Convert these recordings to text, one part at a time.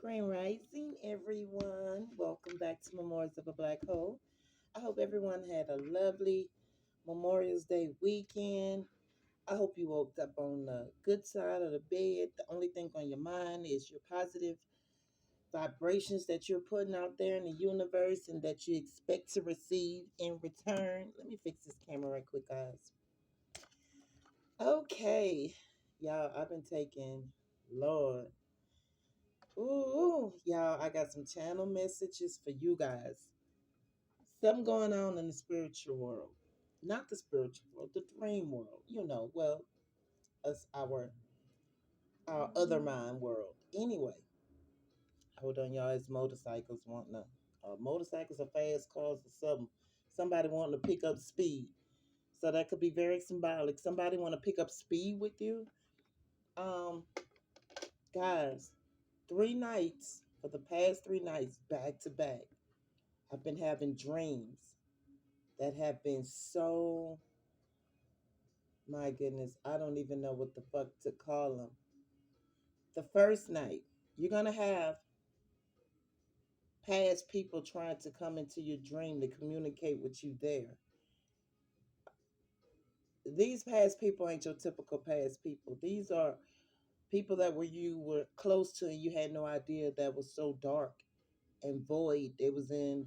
Grand Rising, everyone. Welcome back to Memorials of a Black Hole. I hope everyone had a lovely Memorial's Day weekend. I hope you woke up on the good side of the bed. The only thing on your mind is your positive vibrations that you're putting out there in the universe and that you expect to receive in return. Let me fix this camera right quick, guys. Okay, y'all, I've been taking, Lord. Ooh, y'all, I got some channel messages for you guys. Something going on in the spiritual world. Not the spiritual world, the dream world. Well, us our other mind world. Anyway, hold on, y'all. It's motorcycles wanting to motorcycles or fast cars or something. Somebody wanting to pick up speed. So that could be very symbolic. Somebody want to pick up speed with you. Um, guys, 3 nights for the past 3 nights back to back. I've been having dreams that have been so, my goodness, I don't even know what the fuck to call them. The first night, you're going to have past people trying to come into your dream to communicate with you there. These past people ain't your typical past people. These are people that you were close to and you had no idea that was so dark and void. They was in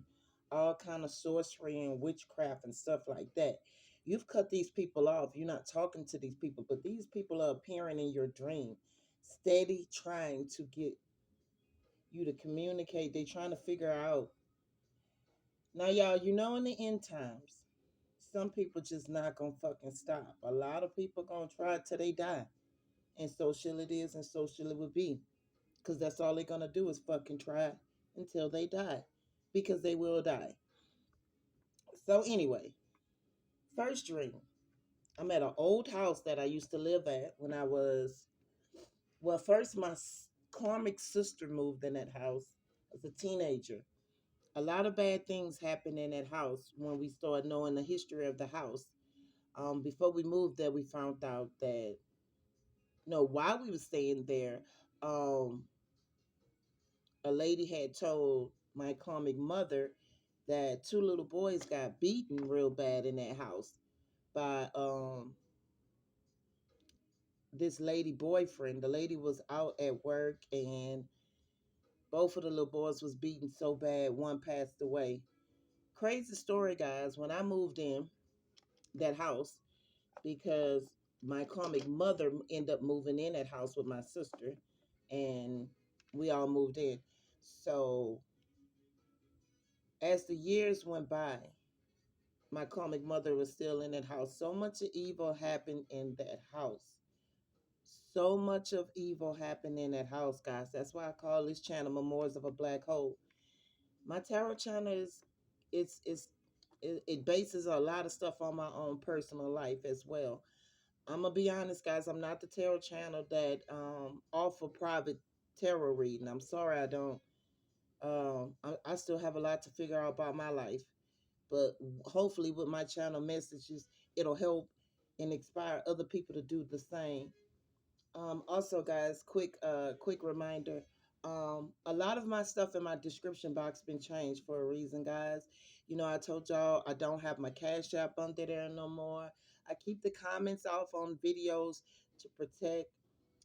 all kind of sorcery and witchcraft and stuff like that. You've cut these people off. You're not talking to these people, but these people are appearing in your dream, steady trying to get you to communicate. They trying to figure out. Now, y'all, in the end times, some people just not gonna fucking stop. A lot of people gonna try till they die, and so shall it is, and so shall it will be, because that's all they're gonna do is fucking try until they die, because they will die. So anyway, first dream. I'm at an old house that I used to live at when I was, well, first my karmic sister moved in that house as a teenager. A lot of bad things happened in that house when we started knowing the history of the house. Before we moved there, we found out that, no, while we were staying there, um, a lady had told my karmic mother that two little boys got beaten real bad in that house by this lady boyfriend. The lady was out at work and both of the little boys was beaten so bad one passed away. Crazy story, guys. When I moved in that house, because my karmic mother ended up moving in that house with my sister, and we all moved in. So as the years went by, my karmic mother was still in that house. So much of evil happened in that house. So much of evil happened in that house, guys. That's why I call this channel Memoirs of a Black Hole. My tarot channel it's it bases a lot of stuff on my own personal life as well. I'm gonna be honest, guys. I'm not the tarot channel that offer private tarot reading. I'm sorry, I don't. I still have a lot to figure out about my life, but hopefully, with my channel messages, it'll help and inspire other people to do the same. Also, guys, quick reminder. A lot of my stuff in my description box been changed for a reason, guys. I told y'all I don't have my Cash App under there no more. I keep the comments off on videos to protect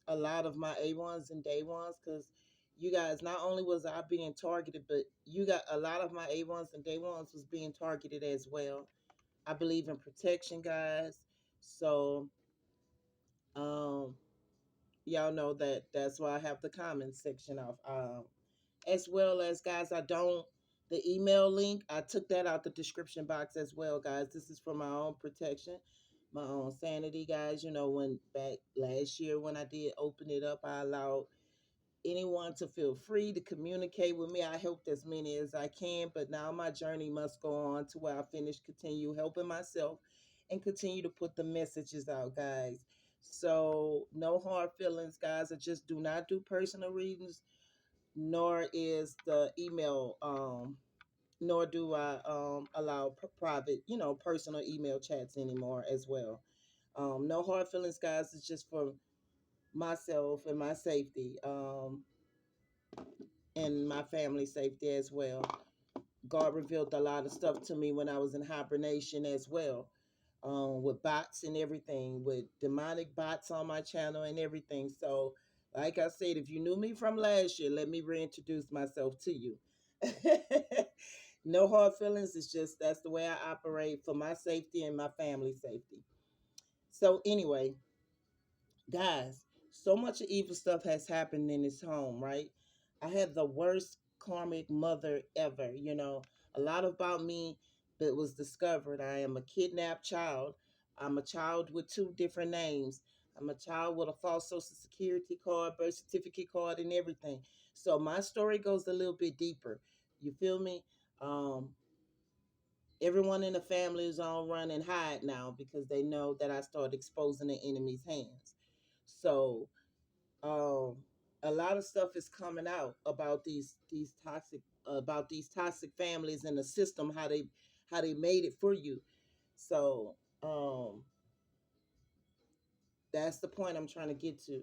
a lot of my A1s and day ones, because you guys, not only was I being targeted, but you got a lot of my A1s and day ones was being targeted as well. I believe in protection, guys. So, um, y'all know that that's why I have the comments section off. As well as, guys, the email link, I took that out the description box as well, guys. This is for my own protection, my own sanity, guys. When back last year when I did open it up, I allowed anyone to feel free to communicate with me. I helped as many as I can, but now my journey must go on to where I continue helping myself and continue to put the messages out, guys. So no hard feelings, guys. I just do not do personal readings, nor is the email, nor do I allow private, personal email chats anymore as well. No hard feelings, guys. It's just for myself and my safety. and my family safety as well. God revealed a lot of stuff to me when I was in hibernation as well, with bots and everything, with demonic bots on my channel and everything. So, like I said, if you knew me from last year, let me reintroduce myself to you. No hard feelings. It's just that's the way I operate for my safety and my family safety. So, anyway, guys, so much evil stuff has happened in this home, right? I had the worst karmic mother ever. A lot about me that was discovered. I am a kidnapped child. I'm a child with two different names. I'm a child with a false social security card, birth certificate card, and everything. So my story goes a little bit deeper. You feel me? Um, Everyone in the family is on run and hide now because they know that I started exposing the enemy's hands. So um a lot of stuff is coming out about these toxic about these toxic families and the system, how they made it for you. So that's the point I'm trying to get to.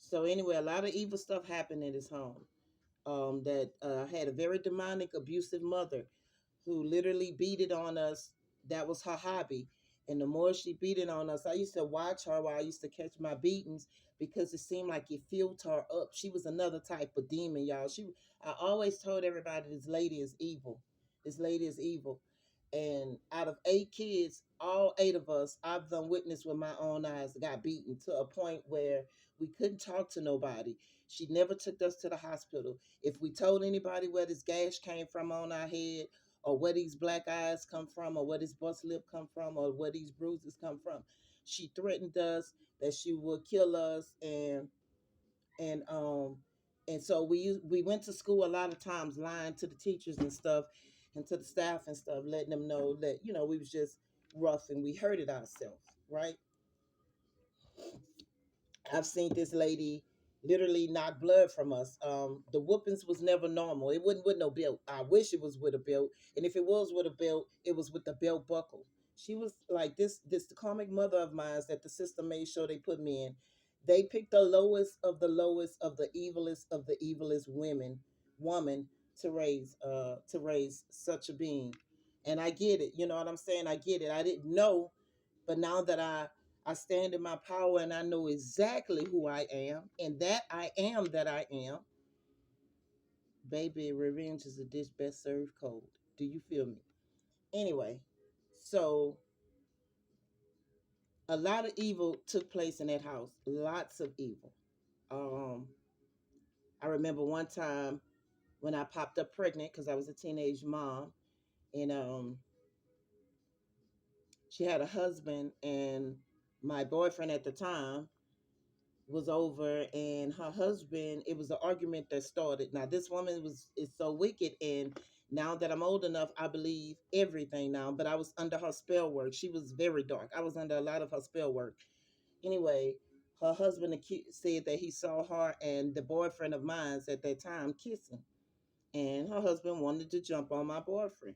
So anyway, a lot of evil stuff happened in his home. That had a very demonic, abusive mother who literally beat it on us. That was her hobby. And the more she beat it on us, I used to watch her while I used to catch my beatings because it seemed like it filled her up. She was another type of demon, y'all. I always told everybody this lady is evil. This lady is evil. And out of 8 kids, all 8 of us, I've done witness with my own eyes, got beaten to a point where we couldn't talk to nobody. She never took us to the hospital. If we told anybody where this gash came from on our head, or where these black eyes come from, or where this bust lip come from, or where these bruises come from, she threatened us that she would kill us, and and so we went to school a lot of times lying to the teachers and stuff, and to the staff and stuff, letting them know that we was just rough and we hurted ourselves, right? I've seen this lady literally knock blood from us. The whoopings was never normal. It wasn't with no belt. I wish it was with a belt. And if it was with a belt, it was with the belt buckle. She was like this the karmic mother of mine that the system made sure they put me in. They picked the lowest of the lowest of the evilest woman to raise such a being. And I get it. You know what I'm saying? I get it. I didn't know, but now that I stand in my power and I know exactly who I am and that I am that I am. Baby, revenge is a dish best served cold. Do you feel me? Anyway, so a lot of evil took place in that house. Lots of evil. Um, I remember one time when I popped up pregnant because I was a teenage mom, and she had a husband, and my boyfriend at the time was over, and her husband, it was an argument that started. Now this woman is so wicked, and now that I'm old enough, I believe everything now, but I was under her spell work. She was very dark. I was under a lot of her spell work. Anyway, her husband said that he saw her and the boyfriend of mine at that time kissing, and her husband wanted to jump on my boyfriend.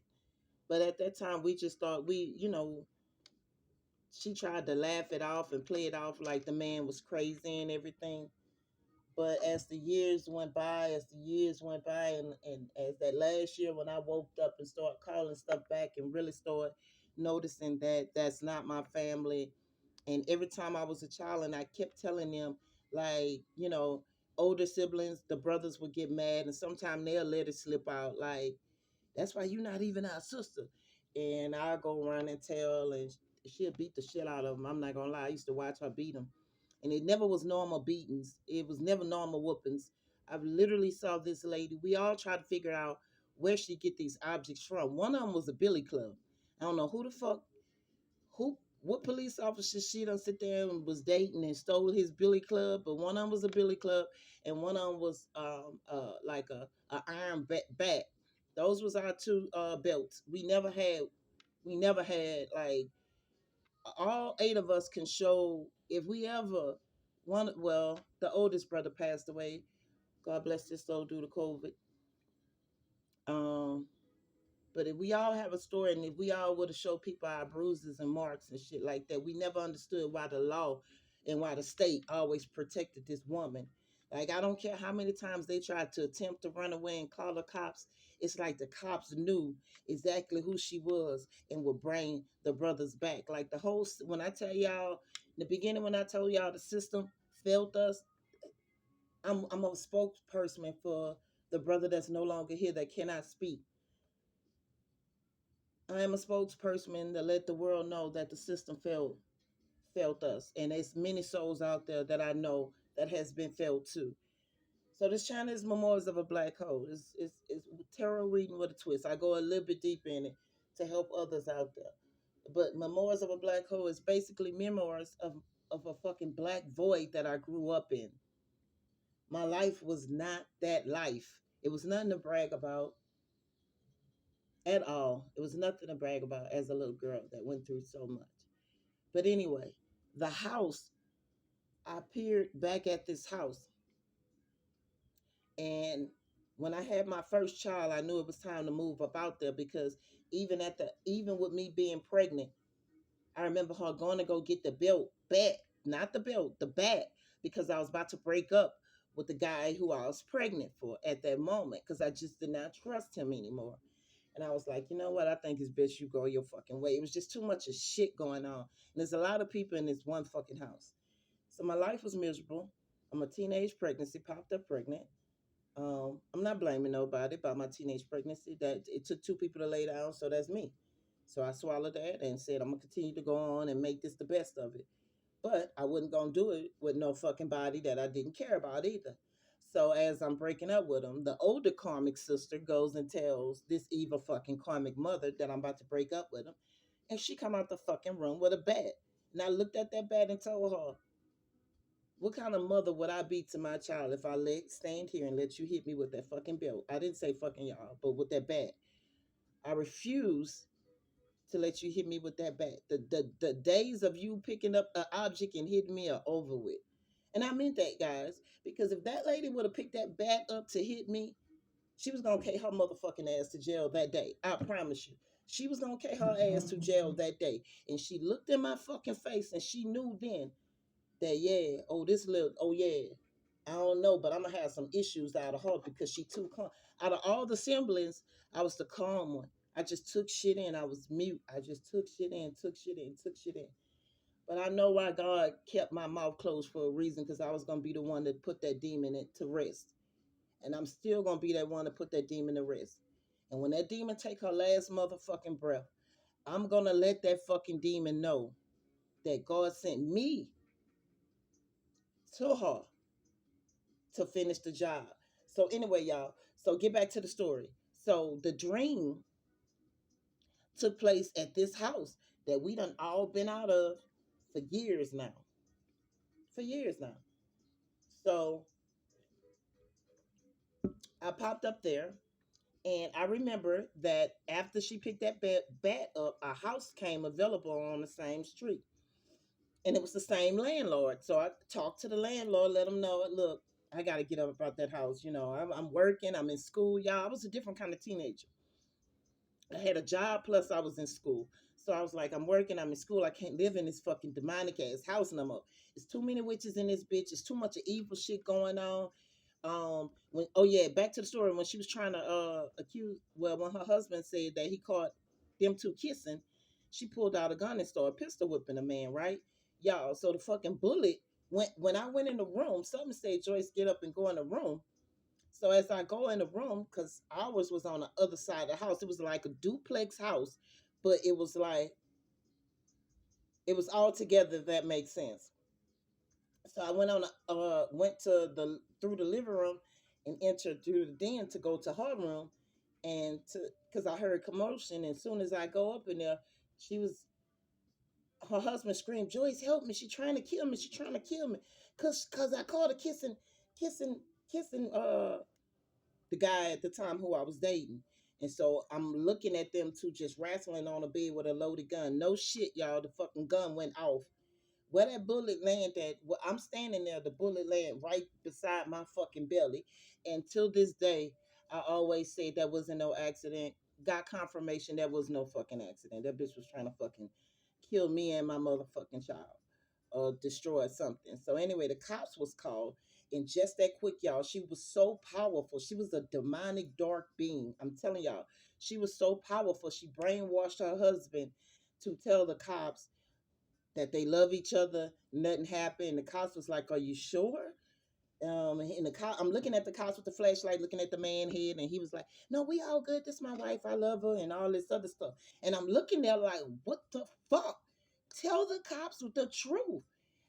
But at that time, we just thought she tried to laugh it off and play it off like the man was crazy and everything. But as the years went by, and as that last year when I woke up and started calling stuff back and really started noticing that that's not my family. And every time I was a child and I kept telling them, like, older siblings, the brothers would get mad and sometimes they'll let it slip out, like, that's why you're not even our sister. And I'll go run and tell, and she'll beat the shit out of them. I'm not gonna lie. I used to watch her beat them. And it never was normal beatings. It was never normal whoopings. I literally saw this lady. We all tried to figure out where she get these objects from. One of them was a billy club. I don't know who the fuck, what police officer she done sit there and was dating and stole his billy club, but one of them was a billy club, and one of them was like a iron bat. Those was our two belts. We never had like all 8 of us can show if we ever one. Well, the oldest brother passed away. God bless his soul due to COVID. Um, but if we all have a story, and if we all would have showed people our bruises and marks and shit like that, we never understood why the law and why the state always protected this woman. Like, I don't care how many times they tried to attempt to run away and call the cops. It's like the cops knew exactly who she was and would bring the brothers back. Like the whole, when I tell y'all, in the beginning, when I told y'all the system failed us, I'm a spokesperson for the brother that's no longer here that cannot speak. I am a spokesperson to let the world know that the system failed us, and there's many souls out there that I know that has been failed too. So this China is Memoirs of a Black Hole. It's tarot reading with a twist. I go a little bit deeper in it to help others out there. But Memoirs of a Black Hole is basically memoirs of a fucking black void that I grew up in. My life was not that life. It was nothing to brag about at all. It was nothing to brag about as a little girl that went through so much. But anyway, the house, I appeared back at this house, and when I had my first child, I knew it was time to move up out there because even with me being pregnant, I remember her going to go get the belt back, not the belt, the bat, because I was about to break up with the guy who I was pregnant for at that moment because I just did not trust him anymore. And I was like, you know what? I think it's best you go your fucking way. It was just too much of shit going on. And there's a lot of people in this one fucking house. So my life was miserable. I'm a teenage pregnancy, popped up pregnant. I'm not blaming nobody about my teenage pregnancy. That it took two people to lay down, so that's me. So I swallowed that and said I'm gonna continue to go on and make this the best of it. But I wasn't gonna do it with no fucking body that I didn't care about either. So as I'm breaking up with him, the older karmic sister goes and tells this evil fucking karmic mother that I'm about to break up with him, and she come out the fucking room with a bat. And I looked at that bat and told her, what kind of mother would I be to my child if I stand here and let you hit me with that fucking belt? I didn't say fucking y'all, but with that bat. I refuse to let you hit me with that bat. The days of you picking up an object and hitting me are over with. And I meant that, guys, because if that lady would have picked that bat up to hit me, she was gonna take her motherfucking ass to jail that day. I promise you. She was gonna take her ass to jail that day. And she looked in my fucking face and she knew then that, yeah, oh, this little, oh, yeah, I don't know, but I'm gonna have some issues out of her because she too calm. Out of all the siblings, I was the calm one. I just took shit in. I was mute. I just took shit in, took shit in, took shit in. But I know why God kept my mouth closed for a reason because I was gonna be the one that put that demon to rest, and I'm still gonna be that one to put that demon to rest. And when that demon take her last motherfucking breath, I'm gonna let that fucking demon know that God sent me to her to finish the job. So anyway, y'all, so get back to the story. So the dream took place at this house that we done all been out of for years now. For years now. So I popped up there and I remember that after she picked that bat up, a house came available on the same street. And it was the same landlord. So I talked to the landlord, let him know, look, I got to get up about that house. You know, I'm working, I'm in school, y'all. I was a different kind of teenager. I had a job plus I was in school. So I was like, I'm working, I'm in school. I can't live in this fucking demonic ass house no more. It's too many witches in this bitch. It's too much of evil shit going on. When oh yeah, back to the story when she was trying to accuse when her husband said that he caught them two kissing, she pulled out a gun and started pistol whipping a man, right? Y'all, so the fucking bullet when I went in the room, something said, Joyce, get up and go in the room. So as I go in the room, because ours was on the other side of the house, it was like a duplex house, but it was like it was all together. If that makes sense. So I went to the through the living room and entered through the den to go to her room, and to because I heard commotion. And as soon as I go up in there, she was her husband screamed, "Joyce, help me! She's trying to kill me! She's trying to kill me!" Cause I caught her kissing, kissing the guy at the time who I was dating. And so I'm looking at them two just wrestling on a bed with a loaded gun. No shit, y'all. The fucking gun went off. Where that bullet landed, well, I'm standing there. The bullet landed right beside my fucking belly. And till this day, I always say that wasn't no accident. Got confirmation that was no fucking accident. That bitch was trying to fucking kill me and my motherfucking child or destroy something. So anyway, the cops was called, And just that quick, y'all, she was so powerful. She was a demonic dark being. I'm telling y'all, she was so powerful. She brainwashed her husband to tell the cops that they love each other. Nothing happened. The cops was like, "Are you sure?" And the cop, I'm looking at the cops with the flashlight, looking at the man head, and he was like, "No, we all good. This is my wife. I love her," and all this other stuff. And I'm looking there like, "What the fuck? Tell the cops the truth."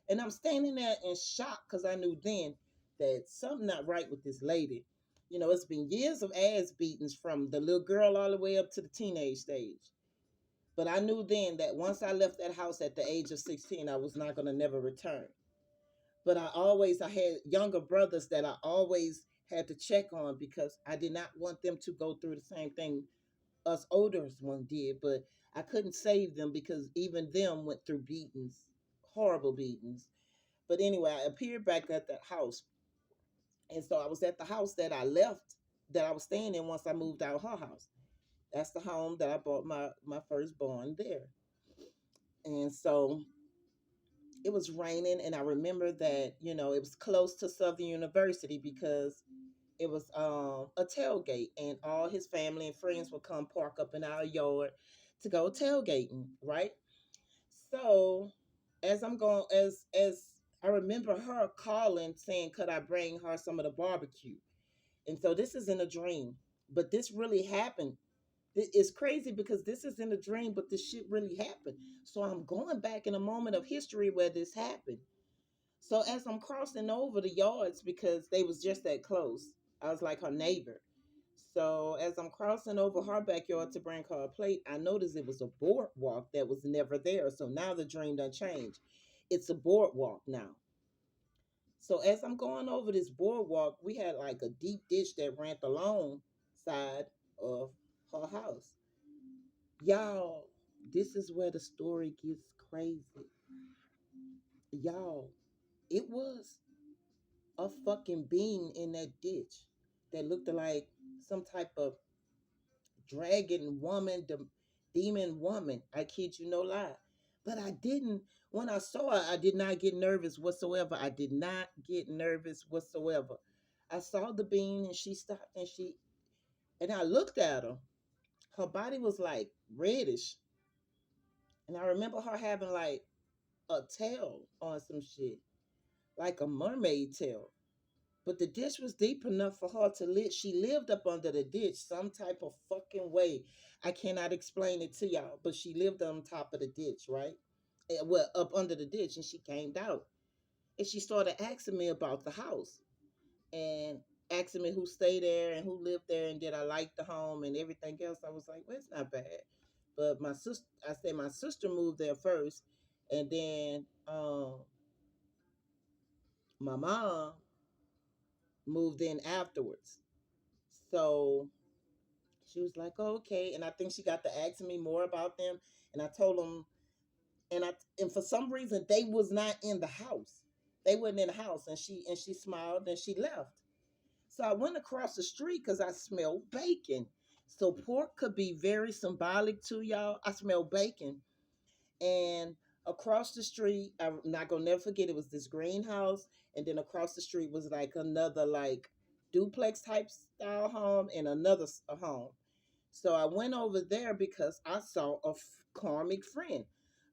And I'm standing there in shock because I knew then that something not right with this lady. You know, it's been years of ass beatings from the little girl all the way up to the teenage stage. But I knew then that once I left that house at the age of 16, I was not going to never return. But I had younger brothers that I always had to check on because I did not want them to go through the same thing us older one did. But I couldn't save them because even them went through beatings, horrible beatings. But anyway, I appeared back at that house. And so I was at the house that I left, that I was staying in once I moved out of her house. That's the home that I bought my firstborn there. And so it was raining, and I remember that, it was close to Southern University because it was a tailgate, and all his family and friends would come park up in our yard to go tailgating, right? So as I'm going, as I remember her calling saying, could I bring her some of the barbecue? And so this is in a dream, but this really happened. It's crazy because this is in a dream, but this shit really happened. So I'm going back in a moment of history where this happened. So as I'm crossing over the yards, because they was just that close, I was like her neighbor. So as I'm crossing over her backyard to bring her a plate, I noticed it was a boardwalk that was never there. So now the dream done changed. It's a boardwalk now. So as I'm going over this boardwalk, we had like a deep ditch that ran along side of her house. Y'all, this is where the story gets crazy. Y'all, it was a fucking being in that ditch that looked like some type of dragon woman, demon woman. I kid you no lie. But I didn't, when I saw her, I did not get nervous whatsoever. I did not get nervous whatsoever. I saw the being and she stopped and I looked at her. Her body was like reddish. And I remember her having like a tail on some shit, like a mermaid tail. But the ditch was deep enough for her to live. She lived up under the ditch some type of fucking way. I cannot explain it to y'all, but she lived on top of the ditch, right? Well, up under the ditch, and she came out. And she started asking me about the house and asking me who stayed there and who lived there and did I like the home and everything else. I was like, well, it's not bad. But I said my sister moved there first, and then my mom moved in afterwards. So she was like, oh, okay. And I think she got to asking me more about them. And I told them, and for some reason they was not in the house. They wasn't in the house. And she smiled and she left. So I went across the street because I smelled bacon. So pork could be very symbolic to y'all. I smelled bacon. And across the street, I'm not gonna never forget, it was this greenhouse, and then across the street was like another like duplex type style home and another home. So I went over there because I saw a karmic friend,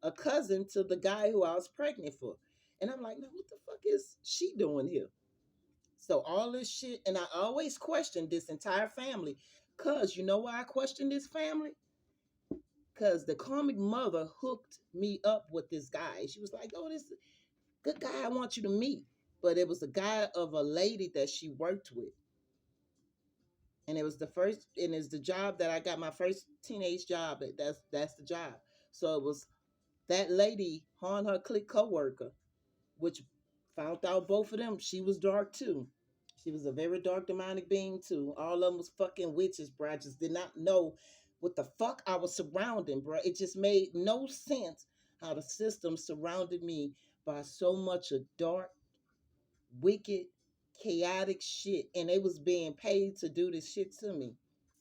a cousin to the guy who I was pregnant for. And I'm like, no, what the fuck is she doing here? So all this shit, and I always questioned this entire family. Cause you know why I questioned this family? Cause the karmic mother hooked me up with this guy. She was like, oh, this good guy I want you to meet. But it was a guy of a lady that she worked with. And it was and it's the job that I got my first teenage job. That's the job. So it was that lady, her and her clique co-worker, which found out both of them, she was dark too. She was a very dark demonic being too. All of them was fucking witches, bro. I just did not know what the fuck I was surrounding, bro. It just made no sense how the system surrounded me by so much of dark, wicked, chaotic shit. And they was being paid to do this shit to me.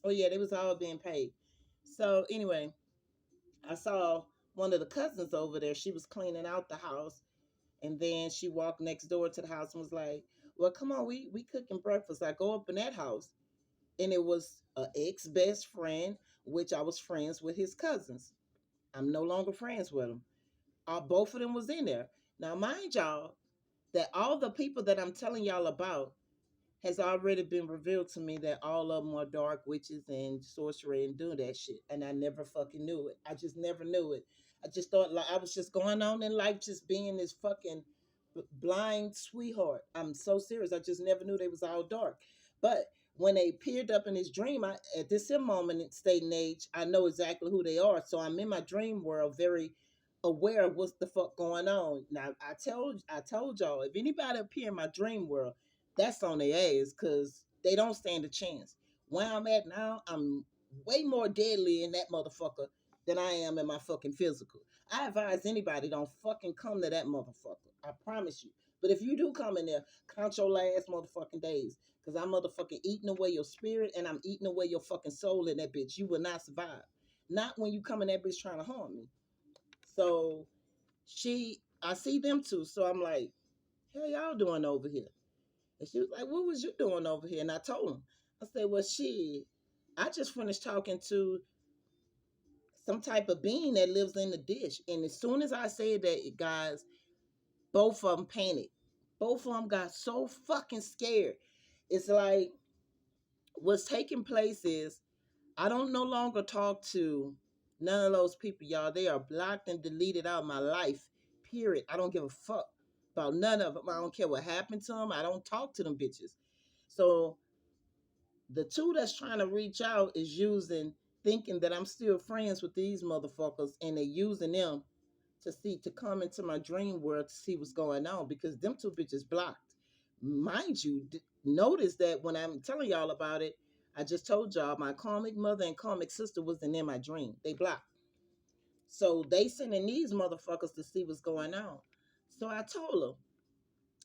Oh yeah, they was all being paid. So anyway, I saw one of the cousins over there. She was cleaning out the house. And then she walked next door to the house and was like, Well, come on, we cooking breakfast. I go up in that house, and it was a ex best friend, which I was friends with his cousins. I'm no longer friends with them. Both of them was in there. Now, mind y'all, that all the people that I'm telling y'all about has already been revealed to me that all of them are dark witches and sorcery and do that shit. And I never fucking knew it. I just never knew it. I just thought like I was just going on in life, just being this fucking blind sweetheart. I'm so serious. I just never knew they was all dark. But when they appeared up in this dream, at this moment in state and age, I know exactly who they are. So I'm in my dream world, very aware of what's the fuck going on. Now I told y'all, if anybody appear in my dream world, that's on their ass because they don't stand a chance. Where I'm at now, I'm way more deadly in that motherfucker than I am in my fucking physical. I advise anybody don't fucking come to that motherfucker. I promise you. But if you do come in there, count your last motherfucking days. Cause I'm motherfucking eating away your spirit and I'm eating away your fucking soul in that bitch. You will not survive. Not when you come in that bitch trying to harm me. So I see them too. So I'm like, hell y'all doing over here? And she was like, what was you doing over here? And I told him, I said, well, shit, I just finished talking to some type of being that lives in the dish. And as soon as I said that, guys, both of them panicked. Both of them got so fucking scared. It's like what's taking place is I don't no longer talk to none of those people, y'all. They are blocked and deleted out of my life, period. I don't give a fuck about none of them. I don't care what happened to them. I don't talk to them bitches. So the two that's trying to reach out is using, thinking that I'm still friends with these motherfuckers, and they're using them to come into my dream world to see what's going on because them two bitches blocked. Mind you, notice that when I'm telling y'all about it, I just told y'all my karmic mother and karmic sister wasn't in my dream. They blocked. So they sending these motherfuckers to see what's going on. So I told them,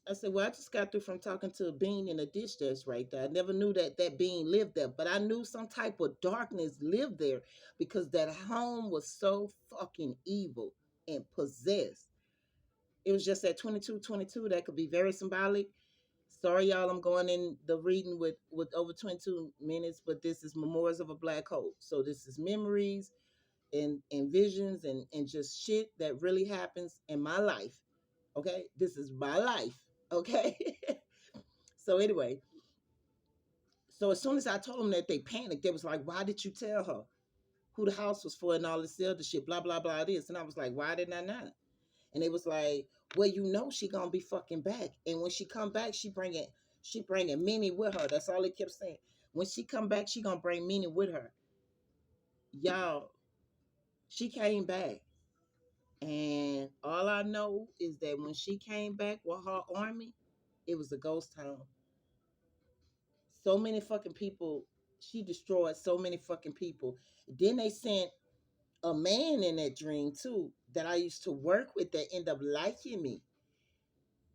I said, well, I just got through from talking to a being in a dish that's right there. I never knew that that being lived there, but I knew some type of darkness lived there because that home was so fucking evil and possessed. It was just at 22:22 that could be very symbolic. Sorry, y'all, I'm going in the reading with over 22 minutes, but this is Memoirs of a Black Hole. So this is memories and visions and just shit that really happens in my life. Okay? This is my life. Okay? So anyway, so as soon as I told them that, they panicked. They was like, why did you tell her who the house was for and all this other shit, blah, blah, blah, this. And I was like, why didn't I not? And it was like, well, you know she gonna be fucking back. And when she come back, she bringing Minnie with her. That's all they kept saying. When she come back, she gonna bring Minnie with her. Y'all, she came back. And all I know is that when she came back with her army, it was a ghost town. So many fucking people, she destroyed so many fucking people. Then they sent a man in that dream too that I used to work with that ended up liking me.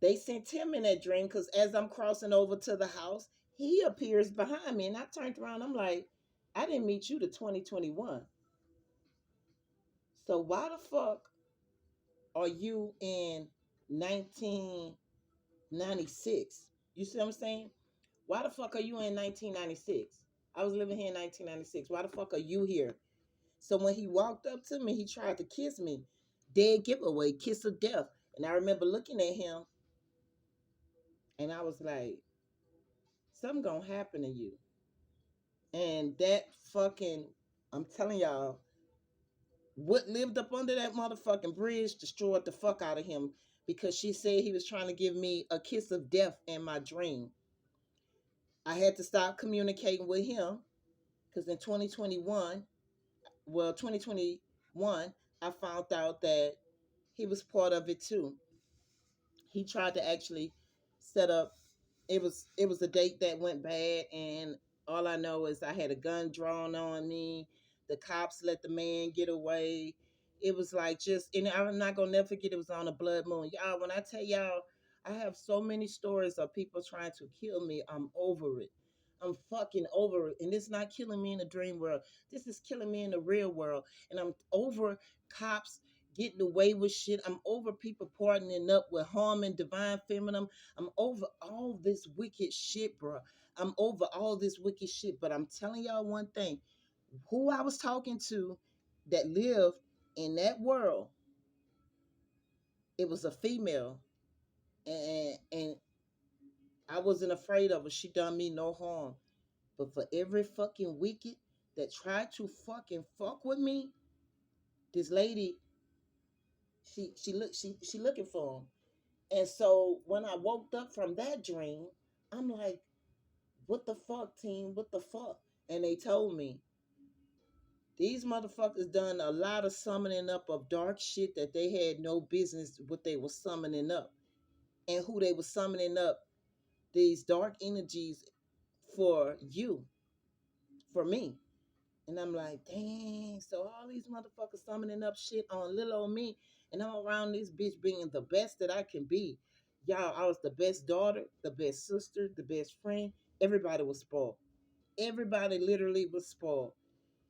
They sent him in that dream because as I'm crossing over to the house, he appears behind me. And I turned around, I'm like, I didn't meet you to 2021. So why the fuck are you in 1996? You see what I'm saying? Why the fuck are you in 1996? I was living here in 1996. Why the fuck are you here? So when he walked up to me, he tried to kiss me. Dead giveaway, kiss of death. And I remember looking at him and I was like, something gonna happen to you. And that fucking, I'm telling y'all, what lived up under that motherfucking bridge destroyed the fuck out of him because she said he was trying to give me a kiss of death in my dream. I had to stop communicating with him because in 2021, well, 2021, I found out that he was part of it too. He tried to actually set up, it was a date that went bad, and all I know is I had a gun drawn on me. The cops let the man get away. It was like just, and I'm not gonna never forget, it was on a blood moon. Y'all, when I tell y'all I have so many stories of people trying to kill me, I'm over it. I'm fucking over it. And it's not killing me in the dream world. This is killing me in the real world. And I'm over cops getting away with shit. I'm over people partnering up with harming divine feminine. I'm over all this wicked shit, bro. I'm over all this wicked shit. But I'm telling y'all one thing: who I was talking to that lived in that world, it was a female, and I wasn't afraid of her. She done me no harm. But for every fucking wicked that tried to fucking fuck with me, this lady, she looking for him. And so when I woke up from that dream, I'm like, what the fuck, team? What the fuck? And they told me these motherfuckers done a lot of summoning up of dark shit that they had no business what they were summoning up. And who they were summoning up these dark energies for you, for me. And I'm like, dang, so all these motherfuckers summoning up shit on little old me. And I'm around this bitch being the best that I can be. Y'all, I was the best daughter, the best sister, the best friend. Everybody was spoiled. Everybody literally was spoiled.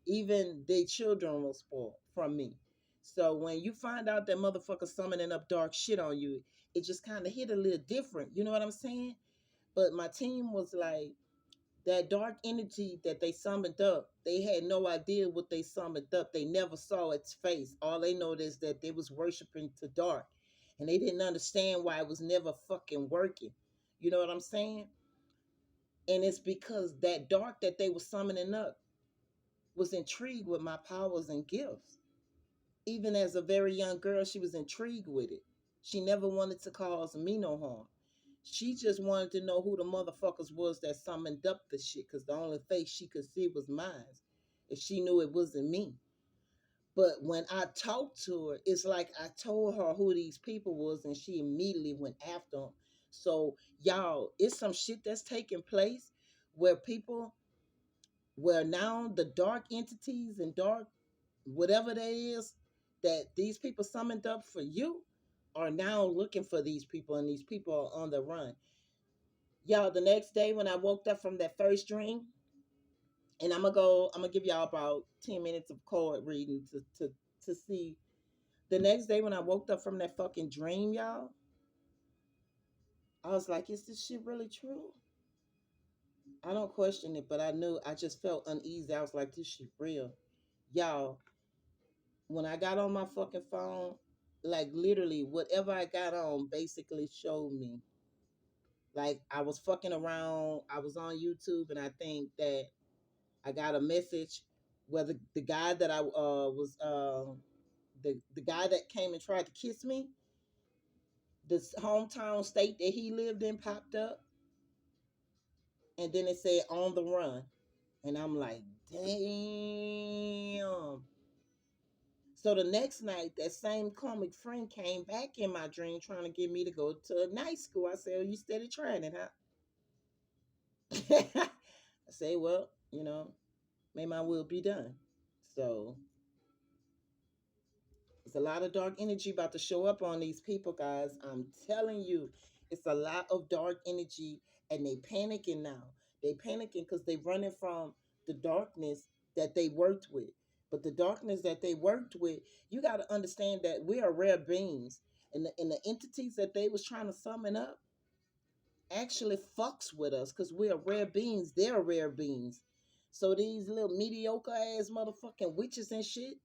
Even their children was spoiled from me. So when you find out that motherfucker summoning up dark shit on you, it just kind of hit a little different. You know what I'm saying? But my team was like, that dark energy that they summoned up, they had no idea what they summoned up. They never saw its face. All they know is that they was worshiping to dark. And they didn't understand why it was never fucking working. You know what I'm saying? And it's because that dark that they were summoning up was intrigued with my powers and gifts. Even as a very young girl, she was intrigued with it. She never wanted to cause me no harm. She just wanted to know who the motherfuckers was that summoned up the shit, because the only face she could see was mine. And she knew it wasn't me. But when I talked to her, it's like I told her who these people was, and she immediately went after them. So, y'all, it's some shit that's taking place where people, where now the dark entities and dark whatever that is that these people summoned up for you are now looking for these people, and these people are on the run. Y'all, the next day when I woke up from that first dream, and I'm gonna give y'all about 10 minutes of card reading to see. The next day when I woke up from that fucking dream, y'all, I was like, is this shit really true? I don't question it, but I knew, I just felt uneasy. I was like, this shit real. Y'all, when I got on my fucking phone, like literally whatever I got on basically showed me. Like I was fucking around, I was on YouTube, and I think that I got a message where the guy that I was the guy that came and tried to kiss me, this hometown state that he lived in popped up, and then it said on the run, and I'm like, damn. So the next night, that same comic friend came back in my dream trying to get me to go to a night school. I said, "Oh, you steady trying it, huh?" I say, "Well, may my will be done." So it's a lot of dark energy about to show up on these people, guys. I'm telling you, it's a lot of dark energy, and they panicking now. They panicking because they running from the darkness that they worked with. But the darkness that they worked with, you got to understand that we are rare beings, and the entities that they was trying to summon up actually fucks with us because we are rare beings. They're rare beings. So these little mediocre ass motherfucking witches and shit,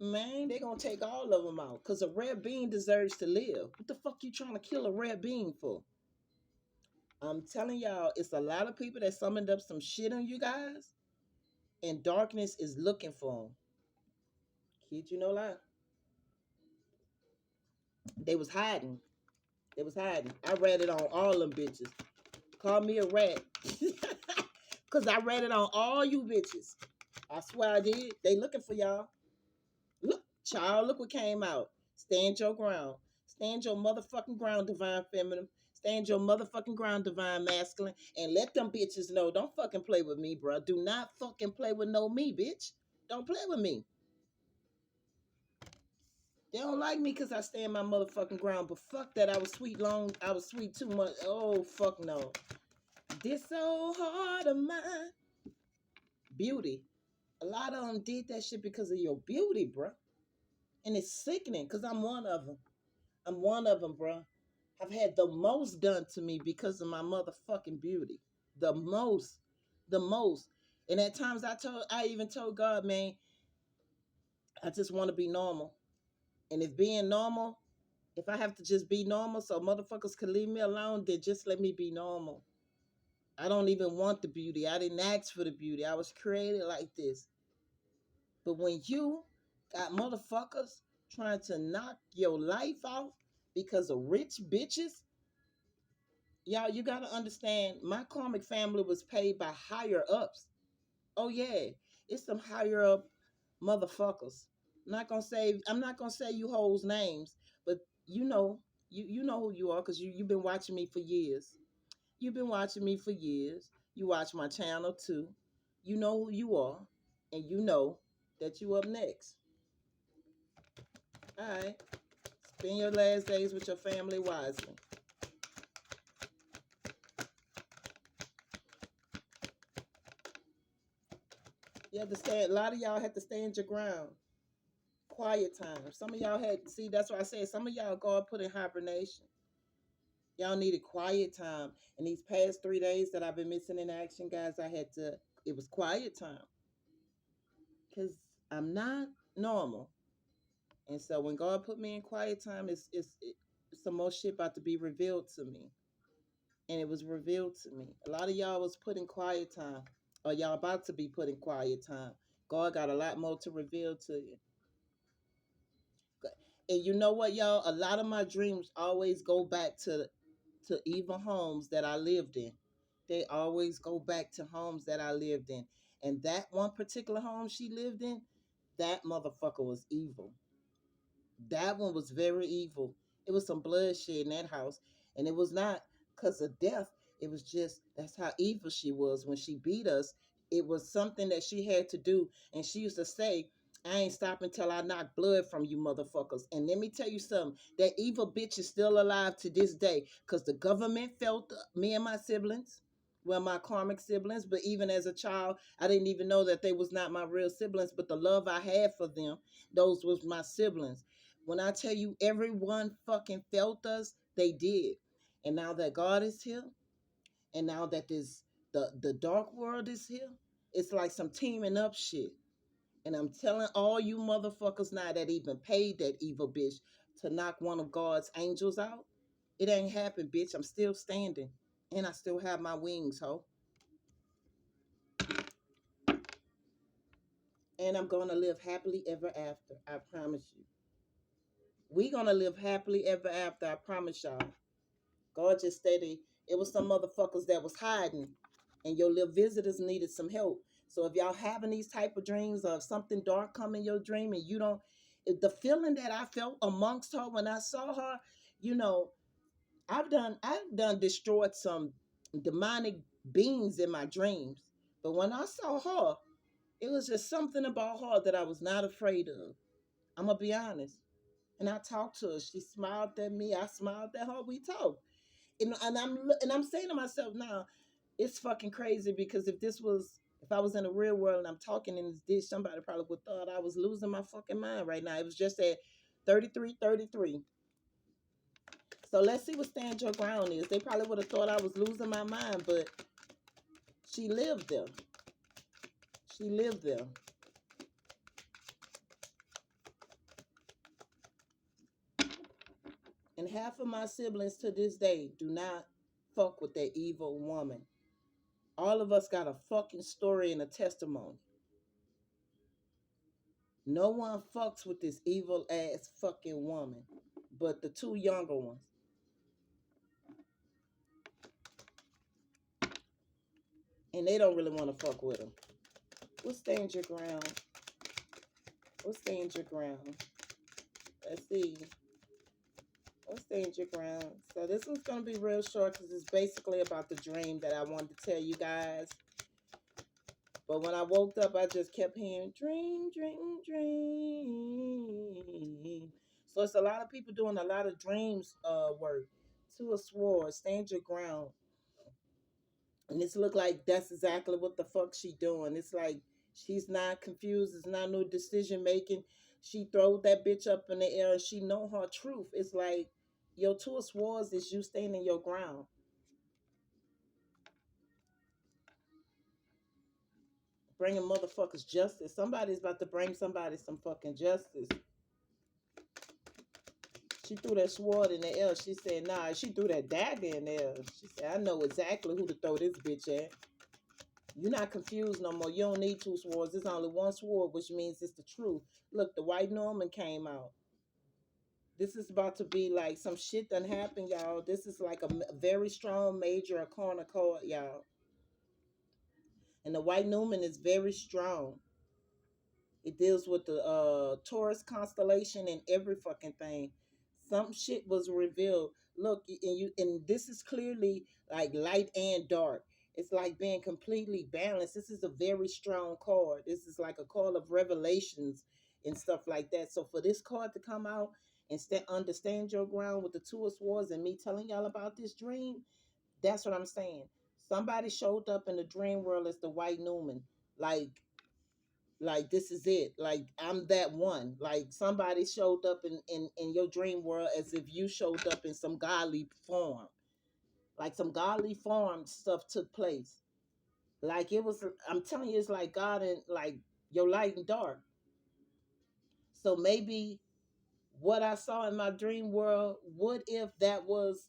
man, they gonna take all of them out because a rare being deserves to live. What the fuck you trying to kill a rare being for? I'm telling y'all, it's a lot of people that summoned up some shit on you guys, and darkness is looking for them. Kid you no lie. They was hiding. They was hiding. I read it on all them bitches. Call me a rat. Cause I read it on all you bitches. I swear I did. They looking for y'all. Look, child, look what came out. Stand your ground. Stand your motherfucking ground, divine feminine. Stand your motherfucking ground, divine masculine. And let them bitches know. Don't fucking play with me, bro. Do not fucking play with no me, bitch. Don't play with me. They don't like me because I stand my motherfucking ground. But fuck that. I was sweet too much. Oh, fuck no. This old heart of mine. Beauty. A lot of them did that shit because of your beauty, bro. And it's sickening because I'm one of them. I'm one of them, bro. I've had the most done to me because of my motherfucking beauty. The most, the most. And at times I even told God, man, I just want to be normal. And if being normal, if I have to just be normal so motherfuckers can leave me alone, then just let me be normal. I don't even want the beauty. I didn't ask for the beauty. I was created like this. But when you got motherfuckers trying to knock your life off because of rich bitches, y'all, you gotta understand my karmic family was paid by higher ups. Oh yeah, it's some higher up motherfuckers. I'm not gonna say you hoes names, but you know, you know who you are because you've been watching me for years. You've been watching me for years. You watch my channel too. You know who you are, and you know that you up next. All right. Spend your last days with your family wisely. You have to stay. A lot of y'all had to stand your ground. Quiet time. Some of y'all had. See, that's why I said some of y'all God put in hibernation. Y'all needed quiet time. And these past 3 days that I've been missing in action, guys, I had to. It was quiet time because I'm not normal. And so when God put me in quiet time, it's some more shit about to be revealed to me. And it was revealed to me. A lot of y'all was put in quiet time, or y'all about to be put in quiet time. God got a lot more to reveal to you. And you know what, y'all? A lot of my dreams always go back to even homes that I lived in. They always go back to homes that I lived in. And that one particular home she lived in, that motherfucker was evil. That one was very evil. It was some bloodshed in that house. And it was not because of death. It was just that's how evil she was. When she beat us, it was something that she had to do. And she used to say, I ain't stopping till I knock blood from you motherfuckers. And let me tell you something. That evil bitch is still alive to this day. Because the government felt me and my siblings. Well, my karmic siblings, but even as a child, I didn't even know that they was not my real siblings, but the love I had for them, those was my siblings. When I tell you everyone fucking felt us, they did. And now that God is here, and now that the dark world is here, it's like some teaming up shit. And I'm telling all you motherfuckers now that even paid that evil bitch to knock one of God's angels out, it ain't happened, bitch. I'm still standing. And I still have my wings, ho. And I'm gonna live happily ever after. I promise you. We gonna live happily ever after. I promise y'all. God just stated it was some motherfuckers that was hiding, and your little visitors needed some help. So if y'all having these type of dreams or if something dark come in your dream and you don't, if the feeling that I felt amongst her when I saw her, you know, I've done destroyed some demonic beings in my dreams. But when I saw her, it was just something about her that I was not afraid of. I'm gonna be honest. And I talked to her. She smiled at me. I smiled at her. We talked. And I'm saying to myself now, it's fucking crazy because if I was in the real world and I'm talking in this dish, somebody probably would thought I was losing my fucking mind right now. It was just at 33, 33. So let's see what stand your ground is. They probably would have thought I was losing my mind, but she lived there. She lived there. And half of my siblings to this day do not fuck with that evil woman. All of us got a fucking story and a testimony. No one fucks with this evil ass fucking woman, but the two younger ones. And they don't really want to fuck with them. What stands your ground? What stands your ground? Let's see. What stands your ground? So this one's going to be real short because it's basically about the dream that I wanted to tell you guys. But when I woke up, I just kept hearing dream, dream, dream. So it's a lot of people doing a lot of dreams work. Two of Swords, stand your ground. And it's look like that's exactly what the fuck she doing. It's like she's not confused. It's not no decision making. She throwed that bitch up in the air and she know her truth. It's like your two of swords is you standing your ground. Bringing motherfuckers justice. Somebody's about to bring somebody some fucking justice. She threw that sword in the air. She said, nah, she threw that dagger in there. She said, I know exactly who to throw this bitch at. You're not confused no more. You don't need two swords. There's only one sword, which means it's the truth. Look, the white Norman came out. This is about to be like some shit done happened, y'all. This is like a very strong major arcana card, y'all. And the white Newman is very strong. It deals with the Taurus constellation and every fucking thing. Some shit was revealed. Look, and this is clearly like light and dark. It's like being completely balanced. This is a very strong card. This is like a card of revelations and stuff like that. So for this card to come out and understand your ground with the two of swords and me telling y'all about this dream, that's what I'm saying. Somebody showed up in the dream world as the white Newman. Like this is it, like I'm that one. Like somebody showed up in your dream world as if you showed up in some godly form, like some godly form stuff took place. Like it was, I'm telling you, it's like God and like your light and dark. So maybe what I saw in my dream world, what if that was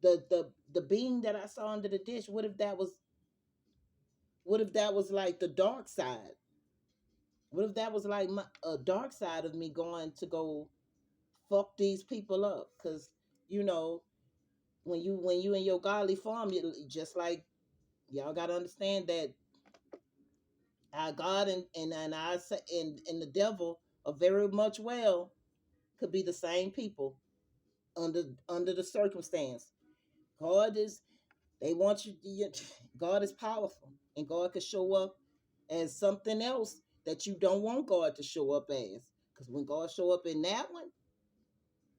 the being that I saw under the dish? What if that was like the dark side? What if that was like a dark side of me going to go fuck these people up? Because you know, when you in your godly form, you just like, y'all gotta understand that our God and our and the devil are very much well could be the same people under the circumstance. God is, they want God is powerful, and God could show up as something else that you don't want God to show up as. Because when God show up in that one,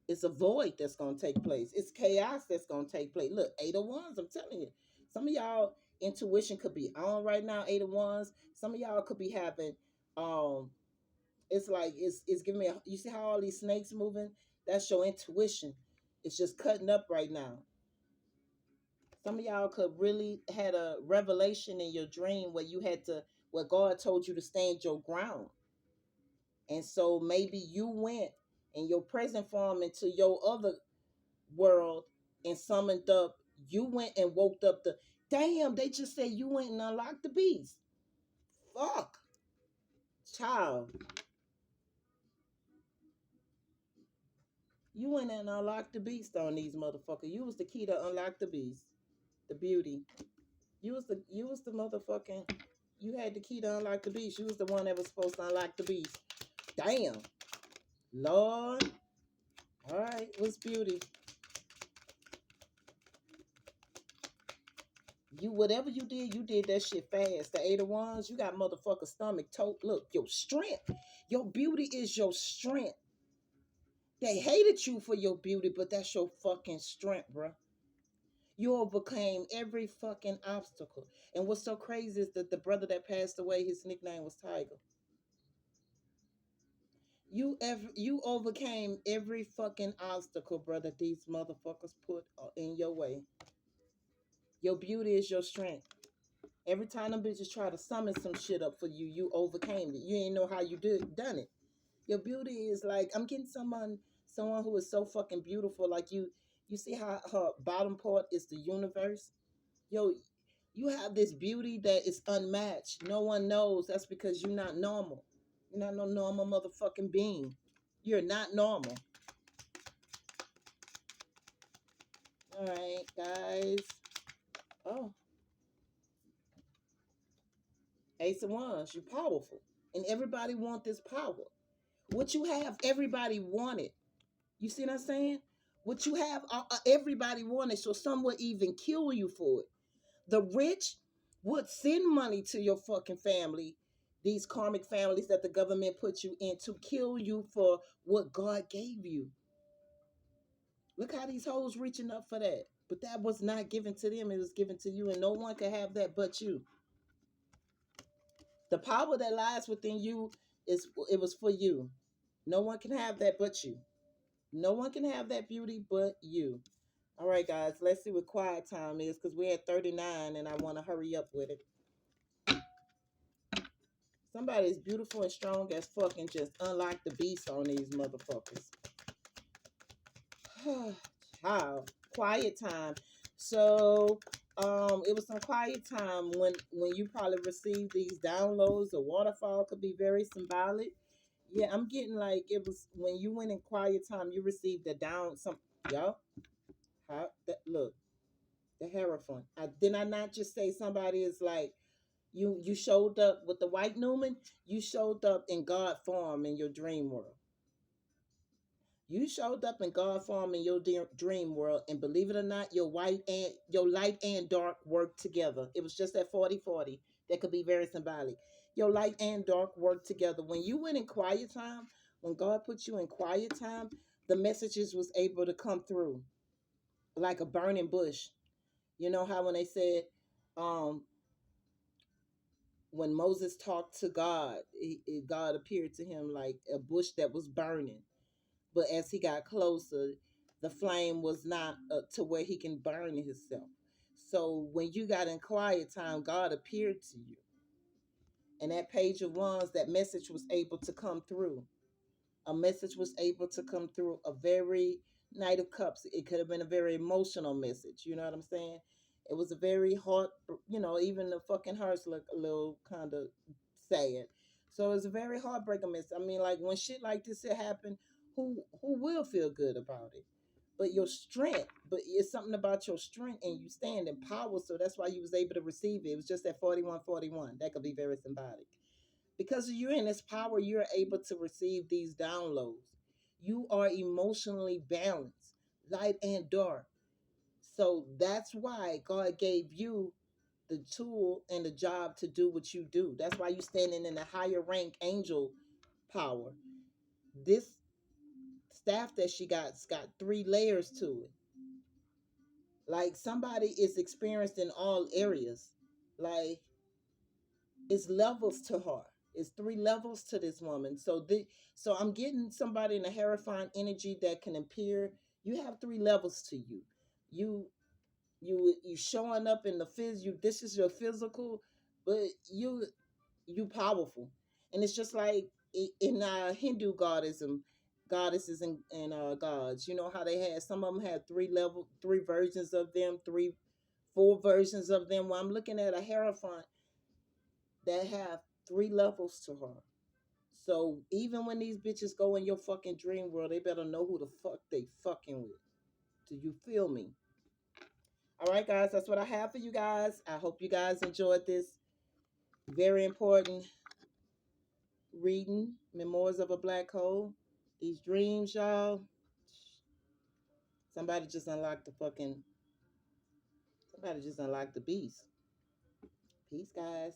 it's a void that's gonna take place. It's chaos that's gonna take place. Look, eight of wands, I'm telling you. Some of y'all intuition could be on right now, eight of wands. Some of y'all could be having it's like it's giving me you see how all these snakes moving? That's your intuition. It's just cutting up right now. Some of y'all could really had a revelation in your dream where you had to, where God told you to stand your ground. And so maybe you went in your present form into your other world and summoned up. You went and woke up the. Damn, they just said you went and unlocked the beast. Fuck. Child. You went and unlocked the beast on these motherfuckers. You was the key to unlock the beast. The beauty. You was the motherfucking, you had the key to unlock the beast. You was the one that was supposed to unlock the beast. Damn. Lord. All right, what's beauty? You whatever you did that shit fast. The eight of wands, you got motherfucker stomach toe. Look, your strength, your beauty is your strength. They hated you for your beauty, but that's your fucking strength, bro. You overcame every fucking obstacle. And what's so crazy is that the brother that passed away, his nickname was Tiger. You overcame every fucking obstacle, brother. These motherfuckers put in your way. Your beauty is your strength. Every time them bitches try to summon some shit up for you, you overcame it. You ain't know how you done it. Your beauty is like, I'm getting someone who is so fucking beautiful. Like you see how her bottom part is the universe. Yo, you have this beauty that is unmatched. No one knows. That's because you're not normal. You're not no normal motherfucking being. You're not normal. All right, guys. Oh, Ace of Wands, you're powerful. And everybody want this power. What you have, everybody wanted. You see what I'm saying? What you have, everybody wanted. So some would even kill you for it. The rich would send money to your fucking family, these karmic families that the government put you in, to kill you for what God gave you. Look how these hoes reaching up for that. But that was not given to them. It was given to you. And no one could have that but you. The power that lies within you it was for you. No one can have that but you. No one can have that beauty but you. All right, guys, let's see what quiet time is because we're at 39 and I want to hurry up with it. Somebody is beautiful and strong as fuck and just unlock the beast on these motherfuckers. Child, quiet time. So, it was some quiet time when you probably received these downloads. The waterfall could be very symbolic. Yeah, I'm getting like it was when you went in quiet time. You received the down some y'all. How that look the Hierophant. Did I not just say somebody is like you showed up with the white Newman? You showed up in God form in your dream world. You showed up in God form in your dream world, and believe it or not, your light and dark work together. It was just that 40-40 that could be very symbolic. Your light and dark work together. When you went in quiet time, when God put you in quiet time, the messages was able to come through like a burning bush. You know how when they said, um, when Moses talked to God, God appeared to him like a bush that was burning. But as he got closer, the flame was not to where he can burn himself. So when you got in quiet time, God appeared to you. And that page of wands, that message was able to come through. A message was able to come through. A very Knight of Cups. It could have been a very emotional message. You know what I'm saying? It was a very hard, even the fucking hearts look a little kind of sad. So it's a very heartbreaking message. I mean, like when shit like this happen, who will feel good about it? But your strength, but it's something about your strength and you stand in power. So that's why you was able to receive it. It was just that 41-41. That could be very symbolic. Because you're in this power, you're able to receive these downloads. You are emotionally balanced, light and dark. So that's why God gave you the tool and the job to do what you do. That's why you're standing in a higher rank angel power. This staff that she got 3 layers to it. Like somebody is experienced in all areas. Like it's levels to her. It's 3 levels to this woman. So I'm getting somebody in a Hierophant energy that can appear. You have 3 levels to you. You you showing up in the this is your physical, but you powerful. And it's just like in Hindu goddesses and gods. You know how they had some of them had 3 versions of them, 4 versions of them. Well, I'm looking at a Hierophant that have 3 levels to her. So even when these bitches go in your fucking dream world, they better know who the fuck they fucking with. Do you feel me? All right, guys, that's what I have for you guys. I hope you guys enjoyed this very important reading, Memoirs of a Black Hole. These dreams, y'all. Somebody just unlocked the fucking. Somebody just unlocked the beast. Peace, guys.